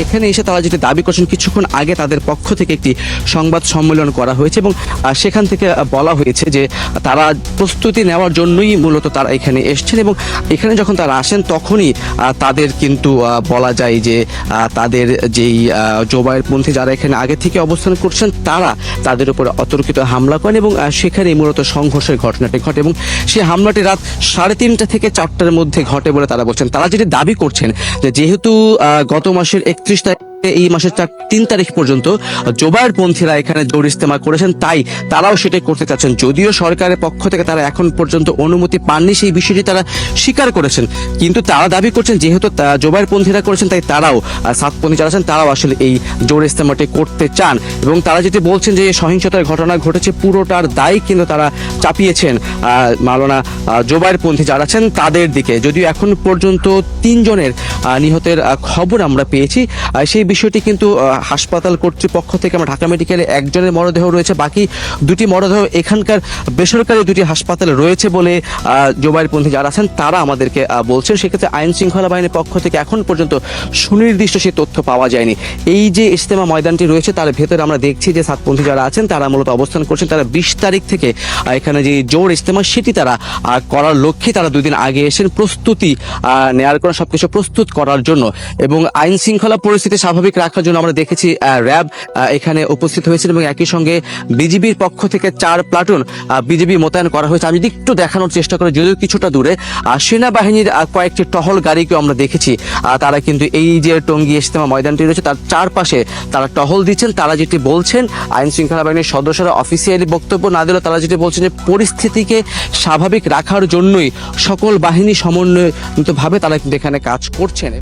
এখানে এসে তারা যেটি দাবি করছেন, কিছুক্ষণ আগে তাদের পক্ষ থেকে একটি সংবাদ সম্মেলন করা হয়েছে এবং সেখান থেকে বলা হয়েছে যে তারা প্রস্তুতি নেওয়ার জন্যই মূলত তারা এখানে এসছেন এবং এখানে যখন তারা আসেন তখনই তাদের কিন্তু বলা যায় যে তাদের যেই জোবায়েরপন্থী যারা এখানে আগে থেকে অবস্থান করছেন তারা তাদের উপরে অতর্কিত হামলা করেন এবং সেখানেই মূলত সংঘর্ষের ঘটনাটি ঘটে এবং সেই হামলাটি রাত 3:30 থেকে 4টার মধ্যে ঘটে বলে তারা বলছেন। তারা যেটি দাবি করছেন যে যেহেতু গত মাসের 31 তারিখ এই মাসের 3 তারিখ পর্যন্ত জোবায়েরপন্থীরা এখানে জোর ইস্তেমা করেছেন, তাই তারাও সেটাই করতে চাচ্ছেন। যদিও সরকারের পক্ষ থেকে তারা এখন পর্যন্ত অনুমতি পাননি, সেই বিষয়টি তারা স্বীকার করেছেন, কিন্তু তারা দাবি করছেন যেহেতু জোবায়েরপন্থীরা করেছেন তাই তারাও সাতপন্থী যারা আছেন তারাও আসলে এই জোর ইস্তেমাটি করতে চান এবং তারা যেটি বলছেন যে সহিংসতার ঘটনা ঘটেছে পুরোটার দায় কিন্তু তারা চাপিয়েছেন মাওলানা জোবায়েরপন্থী যারা আছেন তাদের দিকে। যদিও এখন পর্যন্ত 3 জনের নিহতের খবর আমরা পেয়েছি, সেই বিষয়টি কিন্তু হাসপাতাল কর্তৃপক্ষ থেকে আমরা ঢাকা মেডিকেলে 1 জনের মরদেহ রয়েছে, বাকি 2টি মরদেহ এখানকার বেসরকারি 2টি হাসপাতালে রয়েছে বলে জোবায়েরপন্থী যারা আছেন তারা আমাদেরকে বলছেন। সেক্ষেত্রে আইন শৃঙ্খলা বাহিনীর পক্ষ থেকে এখন পর্যন্ত সুনির্দিষ্ট সেই তথ্য পাওয়া যায়নি। এই যে ইজতেমা ময়দানটি রয়েছে তার ভেতরে আমরা দেখছি যে সাতপন্থী যারা আছেন তারা মূলত অবস্থান করছেন, তারা 20 তারিখ থেকে এখানে যে জোর ইজতেমা সেটি তারা করার লক্ষ্যে তারা 2 দিন আগে এসেছেন প্রস্তুতি নেওয়ার জন্য, সবকিছু প্রস্তুত করার জন্য এবং আইন শৃঙ্খলা পরিস্থিতি স্বাভাবিক রাখার জন্য আমরা দেখেছি র্যাব এখানে উপস্থিত হয়েছিল এবং একই সঙ্গে বিজিবির পক্ষ থেকে 4 প্লাটুন বিজিবি মোতায়েন করা হয়েছে। আমি একটু দেখানোর চেষ্টা করি, যদিও কিছুটা দূরে সেনাবাহিনীর কয়েকটি টহল গাড়িকেও আমরা দেখেছি, তারা কিন্তু এই যে টঙ্গী ইজতেমা ময়দানটি রয়েছে তার চারপাশে তারা টহল দিচ্ছেন। তারা যেটি বলছেন, আইন শৃঙ্খলা বাহিনীর সদস্যরা অফিসিয়ালি বক্তব্য না দিলেও তারা যেটি বলছেন যে পরিস্থিতিকে স্বাভাবিক রাখার জন্যই সকল বাহিনী সমন্বয়িতভাবে তারা কিন্তু এখানে কাজ করছেন।